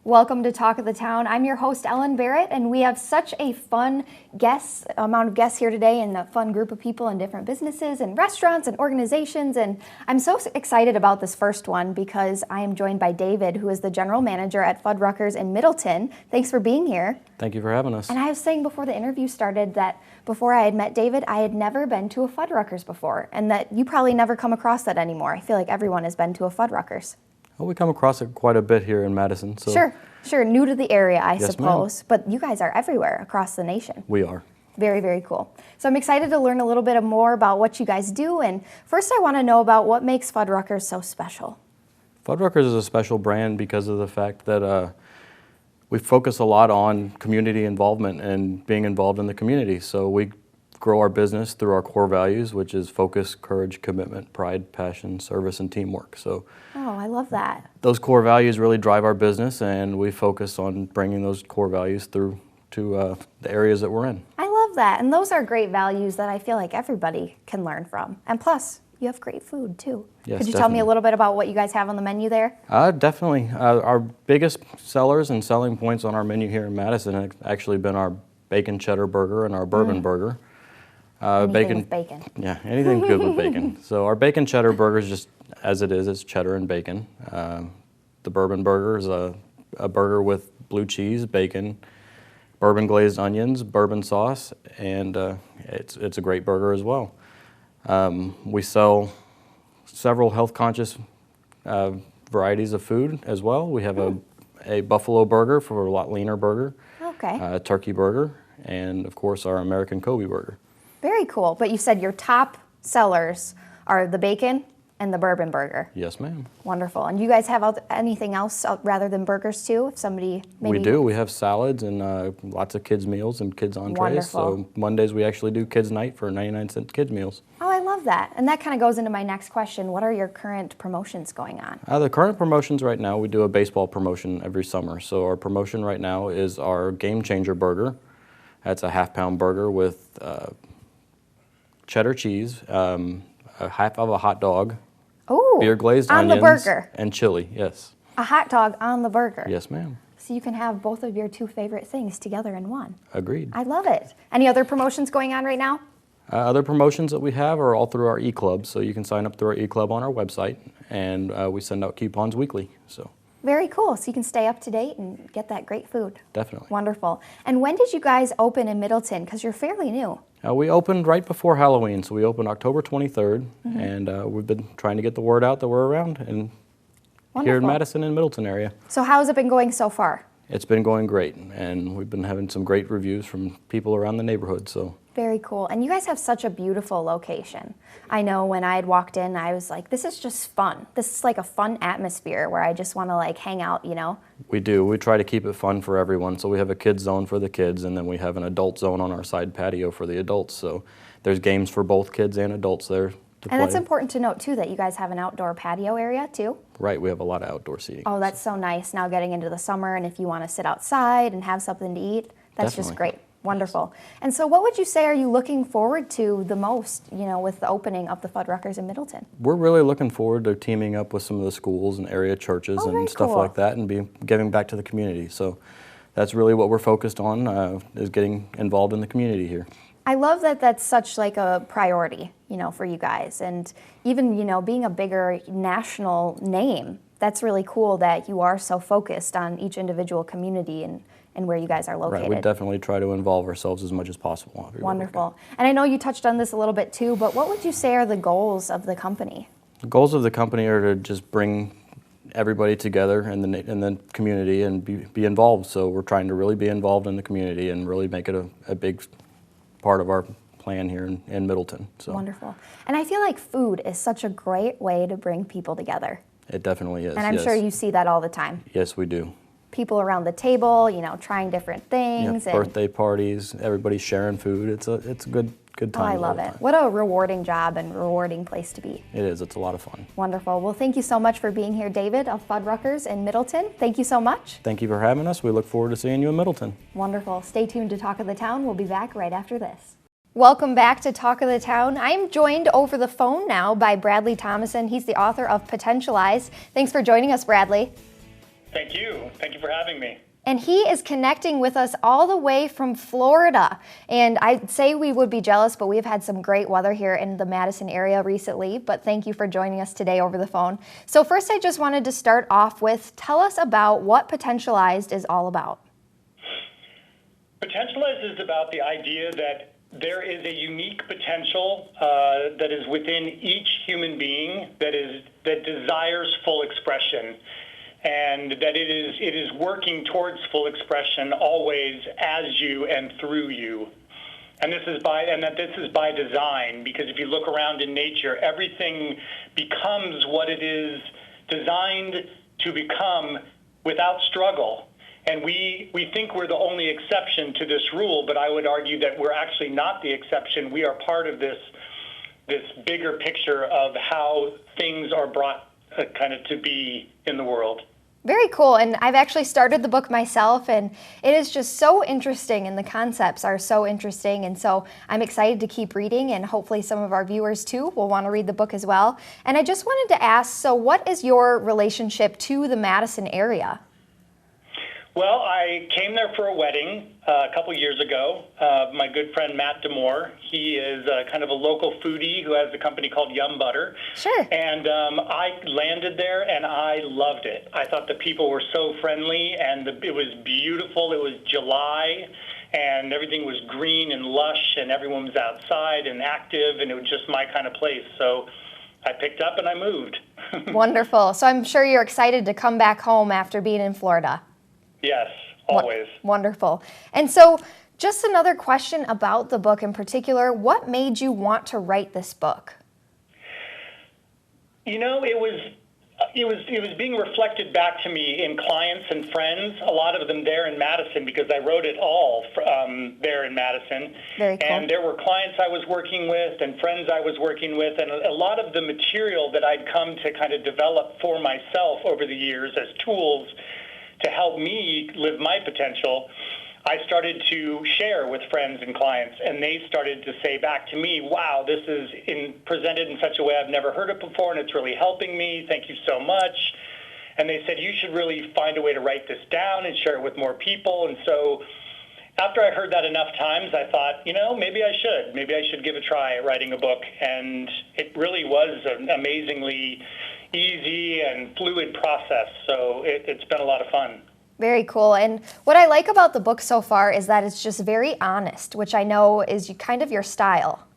Welcome to Talk of the Town. I'm your host, Ellen Barrett, and we have such a fun amount of guests here today and a fun group of people in different businesses and restaurants and organizations. And I'm so excited about this first one because I am joined by David, who is the general manager at Fuddruckers in Middleton. Thanks for being here. Thank you for having us. And I was saying before the interview started that before I had met David, I had never been to a Fuddruckers before, and that you probably never come across that anymore. I feel like everyone has been to a Fuddruckers. Well, we come across it quite a bit here in Madison. So. Sure. New to the area, I Yes, suppose. ma'am. But you guys are everywhere across the nation. We are. Very, very cool. So I'm excited to learn a little bit more about what you guys do. And first, I want to know about what makes Fuddruckers so special. Fuddruckers is a special brand because of the fact that we focus a lot on community involvement and being involved in the community. So we grow our business through our core values, which is focus, courage, commitment, pride, passion, service, and teamwork. So I love that. those core values really drive our business, and we focus on bringing those core values through to the areas that we're in. I love that. And those are great values that I feel like everybody can learn from. And plus, you have great food too. Yes, Could you tell me a little bit about what you guys have on the menu there? Definitely. Our biggest sellers and selling points on our menu here in Madison have actually been our bacon cheddar burger and our bourbon burger. Anything with bacon. Yeah, anything good with bacon. So our bacon cheddar burger is just as it is, it's cheddar and bacon. The bourbon burger is a burger with blue cheese, bacon, bourbon glazed onions, bourbon sauce, and it's a great burger as well. We sell several health conscious varieties of food as well. We have a buffalo burger for a lot leaner burger, a turkey burger, and of course our American Kobe burger. Very cool. But you said your top sellers are the bacon and the bourbon burger. Yes, ma'am. Wonderful. And you guys have anything else rather than burgers too? If somebody maybe... We do. We have salads and lots of kids meals and kids entrees. Wonderful. So Mondays we actually do kids night for 99-cent kids meals. Oh, I love that. And that kind of goes into my next question. What are your current promotions going on? The current promotions right now, we do a baseball promotion every summer. So our promotion right now is our Game Changer burger. That's a half-pound burger with cheddar cheese, a half of a hot dog, beer glazed onions, on the burger, and chili. Yes. A hot dog on the burger. Yes, ma'am. So you can have both of your two favorite things together in one. Agreed. I love it. Any other promotions going on right now? Other promotions that we have are all through our e-club. So you can sign up through our e-club on our website, and we send out coupons weekly. So. Very cool. So you can stay up to date and get that great food. Definitely. Wonderful. And when did you guys open in Middleton? Because you're fairly new. We opened right before Halloween, so we opened October 23rd, and we've been trying to get the word out that we're around and here in Madison and Middleton area. So how has it been going so far? It's been going great, and we've been having some great reviews from people around the neighborhood. So. Very cool. And you guys have such a beautiful location. I know when I had walked in, I was like, this is just fun. This is like a fun atmosphere where I just want to like hang out, you know? We do. We try to keep it fun for everyone. So we have a kids zone for the kids, and then we have an adult zone on our side patio for the adults. So there's games for both kids and adults there to play. And it's important to note too that you guys have an outdoor patio area too. Right. We have a lot of outdoor seating. Oh, that's so nice now getting into the summer, and if you want to sit outside and have something to eat, that's just great. Wonderful. And so what would you say are you looking forward to the most, you know, with the opening of the Fuddruckers in Middleton? We're really looking forward to teaming up with some of the schools and area churches and stuff like that, and giving back to the community. So that's really what we're focused on, is getting involved in the community here. I love that that's such like a priority, you know, for you guys. And even, you know, being a bigger national name, that's really cool that you are so focused on each individual community and where you guys are located. Right, we definitely try to involve ourselves as much as possible. Wonderful. And I know you touched on this a little bit too, but what would you say are the goals of the company? The goals of the company are to just bring everybody together in the community and be involved. So we're trying to really be involved in the community and really make it a big part of our plan here in Middleton. So. Wonderful. And I feel like food is such a great way to bring people together. It definitely is. And I'm sure you see that all the time. Yes, we do. People around the table, you know, trying different things. Yeah, birthday parties, everybody's sharing food. It's a good time. Oh, I love it. What a rewarding job and rewarding place to be. It is. It's a lot of fun. Wonderful. Well, thank you so much for being here, David of Fuddruckers in Middleton. Thank you so much. Thank you for having us. We look forward to seeing you in Middleton. Wonderful. Stay tuned to Talk of the Town. We'll be back right after this. Welcome back to Talk of the Town. I'm joined over the phone now by Bradley Thomason. He's the author of Potentialize. Thanks for joining us, Bradley. Thank you. Thank you for having me. And he is connecting with us all the way from Florida. And I'd say we would be jealous, but we've had some great weather here in the Madison area recently. But thank you for joining us today over the phone. So first, I just wanted to start off with, tell us about what Potentialized is all about. Potentialized is about the idea that there is a unique potential that is within each human being that desires full expression. And that it is working towards full expression always as you and through you. And this is by design, because if you look around in nature, everything becomes what it is designed to become without struggle. And we think we're the only exception to this rule, but I would argue that we're actually not the exception. We are part of this bigger picture of how things are brought kind of to be in the world. Very cool. And I've actually started the book myself, and it is just so interesting, and the concepts are so interesting. And so I'm excited to keep reading, and hopefully some of our viewers too will want to read the book as well. And I just wanted to ask, so what is your relationship to the Madison area? Well, I came there for a wedding a couple years ago. My good friend Matt Demore, he is kind of a local foodie who has a company called Yum Butter. Sure. And I landed there and I loved it. I thought the people were so friendly, and it was beautiful. It was July and everything was green and lush, and everyone was outside and active, and it was just my kind of place. So I picked up and I moved. Wonderful. So I'm sure you're excited to come back home after being in Florida. Yes, always. Wonderful. And so just another question about the book in particular, what made you want to write this book? You know, it was being reflected back to me in clients and friends, a lot of them there in Madison, because I wrote it all there in Madison. Very cool. And there were clients I was working with and friends I was working with, and a lot of the material that I'd come to kind of develop for myself over the years as tools to help me live my potential, I started to share with friends and clients, and they started to say back to me, wow, this is presented in such a way I've never heard it before, and it's really helping me. Thank you so much. And they said, you should really find a way to write this down and share it with more people. And so after I heard that enough times, I thought, you know, maybe I should. Maybe I should give a try at writing a book. And it really was an amazingly easy and fluid process. So it's been a lot of fun. Very cool. And what I like about the book so far is that it's just very honest, which I know is kind of your style.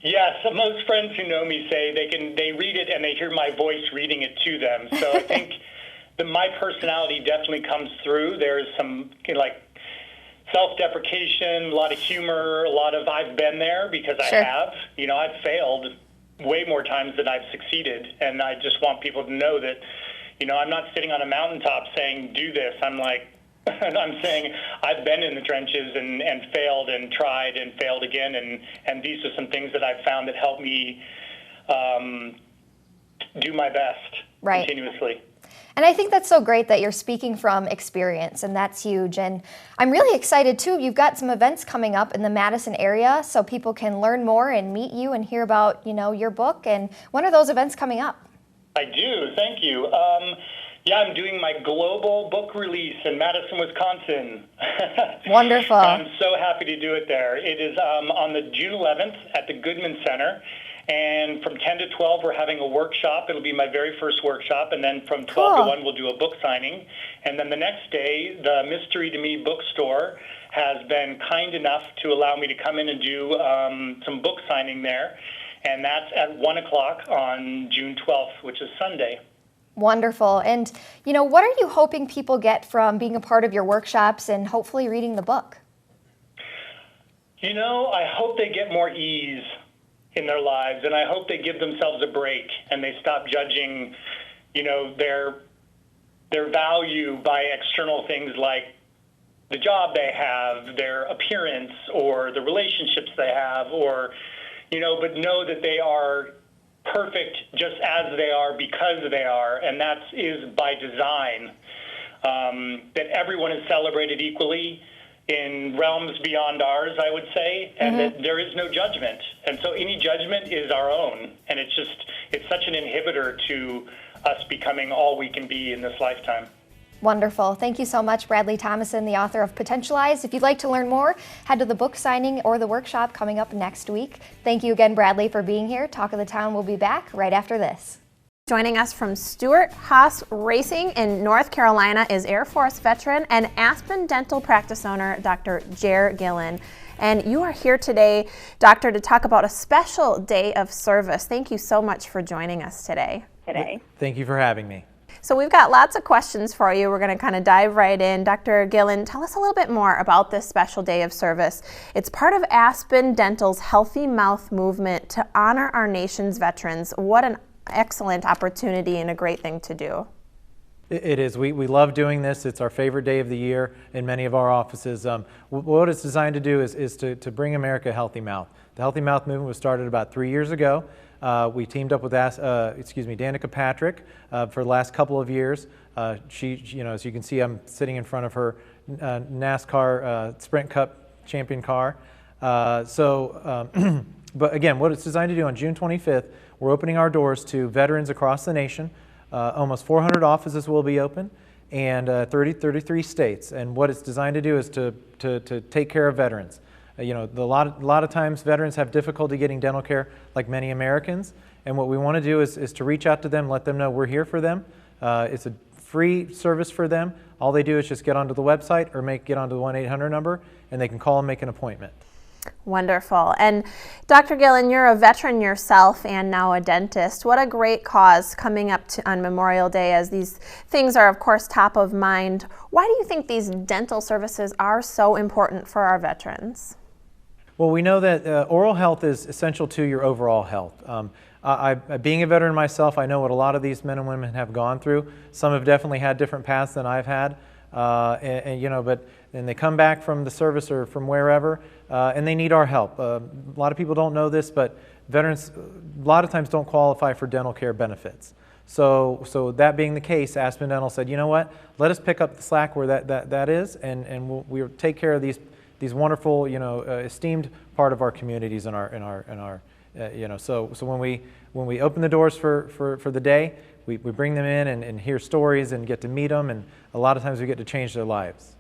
Yes, most friends who know me say they read it and they hear my voice reading it to them. So I think my personality definitely comes through. There's some like self-deprecation, a lot of humor, a lot of I've been there because I Sure. have. You know, I've failed way more times than I've succeeded, and I just want people to know that, you know, I'm not sitting on a mountaintop saying do this. I'm like, I'm saying I've been in the trenches and failed and tried and failed again, and these are some things that I've found that help me do my best Right. continuously. And I think that's so great that you're speaking from experience, and that's huge. And I'm really excited too. You've got some events coming up in the Madison area, so people can learn more and meet you and hear about, you know, your book. And when are those events coming up? I do. Thank you. Yeah, I'm doing my global book release in Madison, Wisconsin. Wonderful. I'm so happy to do it there. It is on the June 11th at the Goodman Center. And from 10 to 12, we're having a workshop. It'll be my very first workshop. And then from 12 to 1, we'll do a book signing. And then the next day, the Mystery to Me bookstore has been kind enough to allow me to come in and do some book signing there. And that's at 1 o'clock on June 12th, which is Sunday. Wonderful. And, you know, what are you hoping people get from being a part of your workshops and hopefully reading the book? You know, I hope they get more ease in their lives, and I hope they give themselves a break and they stop judging, you know, their value by external things like the job they have, their appearance, or the relationships they have, or, you know, but know that they are perfect just as they are because they are, and that is by design. That everyone is celebrated equally in realms beyond ours, I would say, and that there is no judgment. And so any judgment is our own, and it's such an inhibitor to us becoming all we can be in this lifetime. Wonderful. Thank you so much, Bradley Thomason, the author of Potentialized. If you'd like to learn more, head to the book signing or the workshop coming up next week. Thank you again, Bradley, for being here. Talk of the Town will be back right after this. Joining us from Stewart-Haas Racing in North Carolina is Air Force veteran and Aspen dental practice owner, Dr. Jared Gillen. And you are here today, Doctor, to talk about a special day of service. Thank you so much for joining us today. Thank you for having me. So we've got lots of questions for you. We're going to kind of dive right in. Dr. Gillen, tell us a little bit more about this special day of service. It's part of Aspen Dental's Healthy Mouth movement to honor our nation's veterans. What an excellent opportunity and a great thing to do. It is. We love doing this. It's our favorite day of the year in many of our offices. What it's designed to do is to bring America a healthy mouth. The Healthy Mouth movement was started about 3 years ago. We teamed up with Danica Patrick for the last couple of years. She, as you can see, I'm sitting in front of her NASCAR Sprint Cup champion car. But again, what it's designed to do on June 25th, we're opening our doors to veterans across the nation. Almost 400 offices will be open, and 33 states. And what it's designed to do is to take care of veterans. A lot of times veterans have difficulty getting dental care, like many Americans. And what we want to do is to reach out to them, let them know we're here for them. It's a free service for them. All they do is just get onto the website or get onto the 1-800 number, and they can call and make an appointment. Wonderful. And Dr. Gillen, you're a veteran yourself and now a dentist. What a great cause coming up on Memorial Day, as these things are, of course, top of mind. Why do you think these dental services are so important for our veterans? Well, we know that oral health is essential to your overall health. Being a veteran myself, I know what a lot of these men and women have gone through. Some have definitely had different paths than I've had. But they come back from the service or from wherever, and they need our help. A lot of people don't know this, but veterans a lot of times don't qualify for dental care benefits. So that being the case, Aspen Dental said, you know what? Let us pick up the slack where that is, and we'll take care of these wonderful, esteemed part of our communities and our. So when we open the doors for the day, we bring them in and hear stories and get to meet them, and a lot of times we get to change their lives.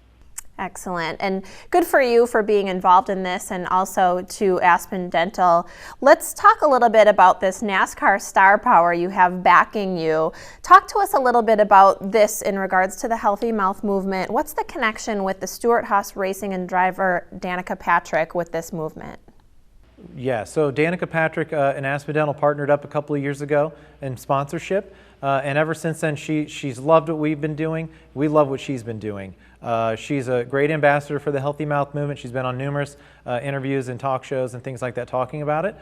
Excellent. And good for you for being involved in this, and also to Aspen Dental. Let's talk a little bit about this NASCAR star power you have backing you. Talk to us a little bit about this in regards to the Healthy Mouth movement. What's the connection with the Stewart-Haas Racing and driver Danica Patrick with this movement? Yeah, so Danica Patrick and Aspen Dental partnered up a couple of years ago in sponsorship, and ever since then she's loved what we've been doing. We love what she's been doing. She's a great ambassador for the Healthy Mouth movement. She's been on numerous interviews and talk shows and things like that talking about it.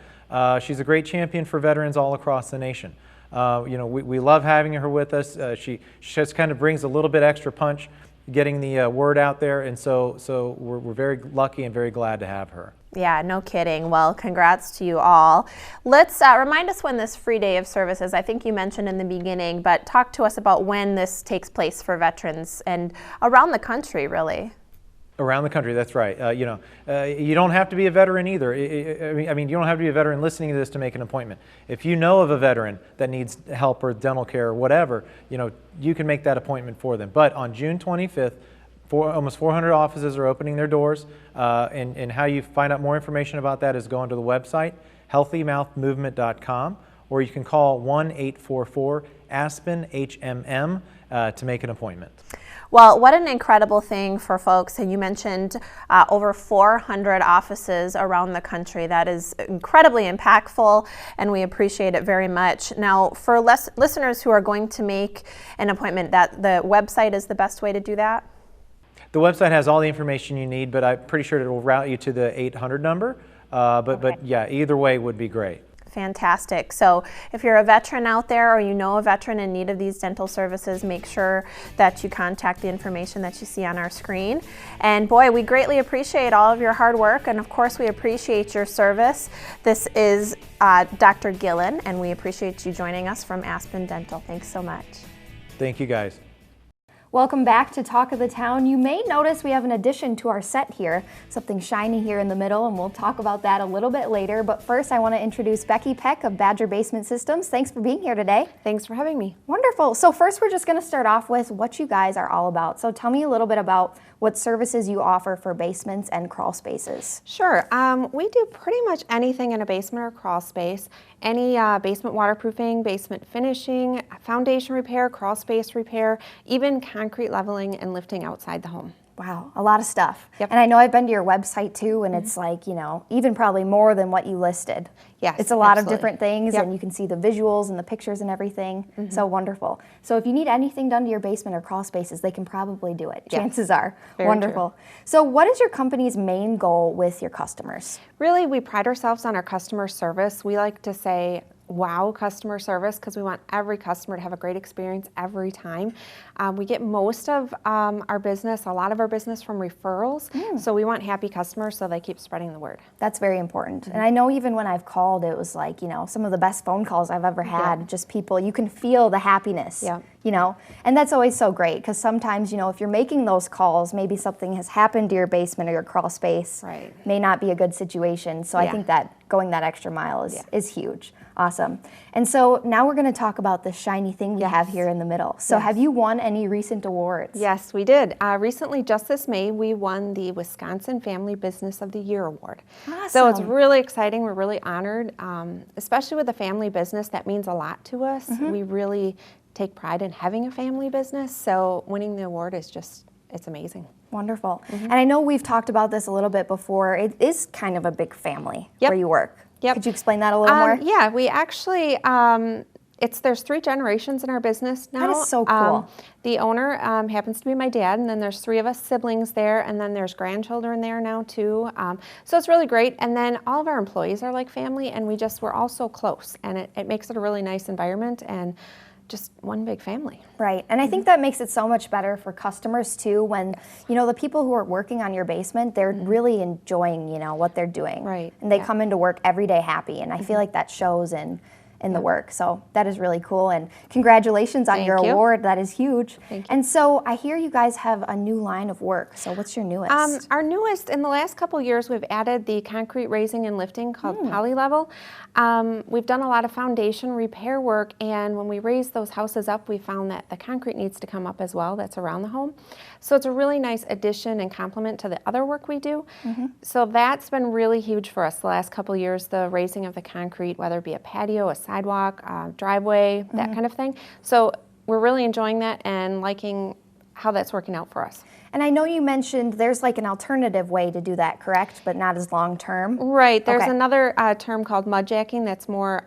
She's a great champion for veterans all across the nation. We love having her with us. She just kind of brings a little bit extra punch getting the word out there, and so we're very lucky and very glad to have her. Yeah, no kidding. Well, congrats to you all. Let's remind us when this free day of service is. I think you mentioned in the beginning, but talk to us about when this takes place for veterans and around the country, really. Around the country, that's right. You don't have to be a veteran either. I mean, you don't have to be a veteran listening to this to make an appointment. If you know of a veteran that needs help or dental care or whatever, you can make that appointment for them. But on June 25th, almost 400 offices are opening their doors, and how you find out more information about that is going to the website, healthymouthmovement.com, or you can call 1-844-ASPEN-HMM to make an appointment. Well, what an incredible thing for folks. And you mentioned over 400 offices around the country. That is incredibly impactful, and we appreciate it very much. Now, for listeners who are going to make an appointment, that the website is the best way to do that? The website has all the information you need, but I'm pretty sure it will route you to the 800 number. But yeah, either way would be great. Fantastic. So if you're a veteran out there, or you know a veteran in need of these dental services, make sure that you contact the information that you see on our screen. And boy, we greatly appreciate all of your hard work, and of course we appreciate your service. This is Dr. Gillen, and we appreciate you joining us from Aspen Dental. Thanks so much. Thank you, guys. Welcome back to Talk of the Town. You may notice we have an addition to our set here, something shiny here in the middle, and we'll talk about that a little bit later. But first, I want to introduce Becky Peck of Badger Basement Systems. Thanks for being here today. Thanks for having me. Wonderful. So first, we're just going to start off with what you guys are all about. So tell me a little bit about what services you offer for basements and crawl spaces. Sure. We do pretty much anything in a basement or crawl space. Any basement waterproofing, basement finishing, foundation repair, crawl space repair, even concrete leveling and lifting outside the home. Wow, a lot of stuff. Yep. And I know I've been to your website too, and it's like, you know, even probably more than what you listed. Yes, it's a lot absolutely. of different things, Yep. and you can see the visuals and the pictures and everything. So wonderful. So if you need anything done to your basement or crawl spaces, they can probably do it. Yes. Chances are. Very Wonderful. So what is your company's main goal with your customers? Really, we pride ourselves on our customer service. We like to say, wow, customer service, because we want every customer to have a great experience every time. We get most of our business, a lot of our business from referrals. So we want happy customers so they keep spreading the word. That's very important. And I know even when I've called, it was like, you know, some of the best phone calls I've ever had, just people, you can feel the happiness, Yeah. you know, and that's always so great because sometimes, you know, if you're making those calls, maybe something has happened to your basement or your crawl space, Right. may not be a good situation. So I Yeah. think that going that extra mile is huge. Awesome. And so now we're going to talk about the shiny thing we have here in the middle. So have you won any recent awards? Yes, we did. Recently, just this May, we won the Wisconsin Family Business of the Year Award. So it's Awesome. really exciting. We're really honored, especially with a family business. That means a lot to us. We really take pride in having a family business. So winning the award is just, it's amazing. Wonderful. And I know we've talked about this a little bit before. It is kind of a big family Yep. where you work. Yep. Could you explain that a little more? Yeah, we actually, there's 3 generations in our business now. That is so cool. The owner happens to be my dad, and then there's 3 of us siblings there, and then there's grandchildren there now too. So it's really great. And then all of our employees are like family, and we're all so close, and it makes it a really nice environment and just one big family. Right. And I think that makes it so much better for customers too when, you know, the people who are working on your basement, they're really enjoying, you know, what they're doing. Right. And they Yeah. come into work every day happy. And I feel like that shows in the work. So that is really cool. And congratulations on Thank your you. award. That is huge. Thank you. And so I hear you guys have a new line of work. So what's your newest? Our newest, in the last couple years, we've added the concrete raising and lifting called Polylevel. We've done a lot of foundation repair work, and when we raise those houses up, we found that the concrete needs to come up as well that's around the home. So it's a really nice addition and complement to the other work we do. So that's been really huge for us the last couple years, the raising of the concrete, whether it be a patio, a sidewalk, driveway, that kind of thing. So we're really enjoying that and liking how that's working out for us. And I know you mentioned there's like an alternative way to do that, correct? But not as long term. Right. There's Okay. another term called mudjacking that's more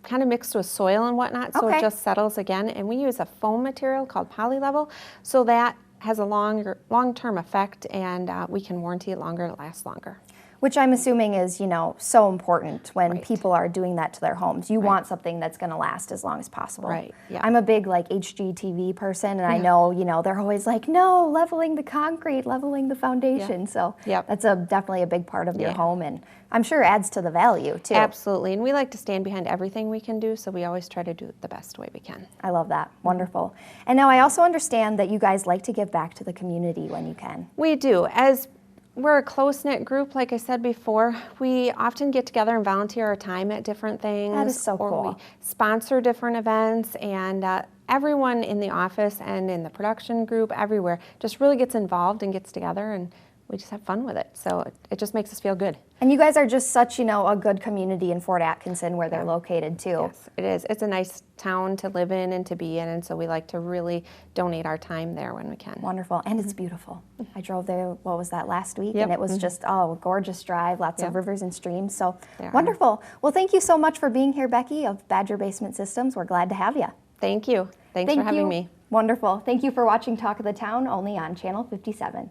kind of mixed with soil and whatnot, so Okay. it just settles again. And we use a foam material called Polylevel, so that has a long-term effect, and we can warranty it longer and it lasts longer. Which I'm assuming is, you know, so important when Right. people are doing that to their homes. You want something that's going to last as long as possible. Right, yeah. I'm a big like HGTV person, and I know, you know, they're always like, no, leveling the concrete, leveling the foundation. So Yep. that's definitely a big part of your Yeah. home, and I'm sure adds to the value too. Absolutely, and we like to stand behind everything we can do, so we always try to do it the best way we can. I love that. Wonderful. And now I also understand that you guys like to give back to the community when you can. We do. As we're a close-knit group, like I said before, we often get together and volunteer our time at different things. That is so or cool. we sponsor different events, and everyone in the office and in the production group, everywhere, just really gets involved and gets together, and we just have fun with it. So it just makes us feel good. And you guys are just such, you know, a good community in Fort Atkinson where they're located too. Yes, it is. It's a nice town to live in and to be in, and so we like to really donate our time there when we can. Wonderful. And it's beautiful. I drove there, what was that, last week? Yep. And it was just, a gorgeous drive, lots of Yep. rivers and streams. So There are. wonderful. Well, thank you so much for being here, Becky, of Badger Basement Systems. We're glad to have you. Thank you. Thanks for having me. Wonderful. Thank you for watching Talk of the Town, only on Channel 57.